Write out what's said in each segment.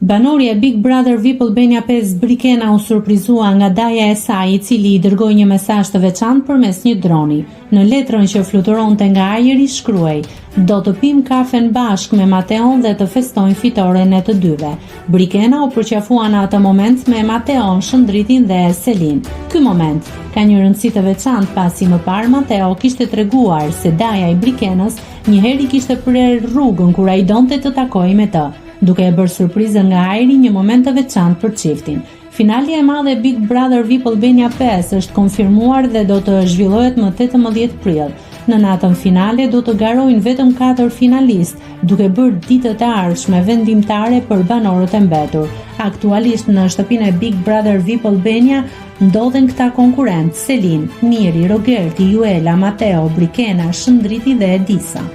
Banori e Big Brother VIP Albania 5 Brikena u surprizua nga daja e saj, I cili I dërgoi një mesazh të veçantë përmes një droni. Në letrën që fluturonte nga ajri shkruaj: "Do të pim kafen bashk me Mateon dhe të festojnë fitoren e të dyve." Brikena u përqafua në atë moment me Mateon, Shëndritin dhe Selin. Ky moment ka një rëndësi të veçantë pasi më parë Mateo kishte treguar se daja e Brikenës njëherë I kishte prerë rrugën kur ai donte të takojë me të, duke e bërë surprizën nga ajri një moment të veçantë për çiftin. Finali e madhe e Big Brother VIP Albania 5 është konfirmuar dhe do të zhvillohet më 18 prill. Në natën finale do të garojnë vetëm 4 finalistë, duke bërë ditët e ardhshme vendimtare për banorët e mbetur. Aktualisht në shtëpinë e Big Brother VIP Albania ndodhen këta konkurrentë: Selin, Miri, Rogerti, Juela, Mateo, Brikena, Shëndriti dhe Edisa.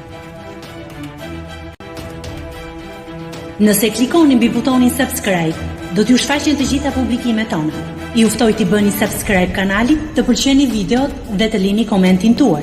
Nëse klikoni mbi butonin subscribe, do t'ju shfaqen të gjitha publikimet tona. Ju ftoj t'i bëni subscribe kanalit, të pëlqeni videot dhe të lini komentin tuaj.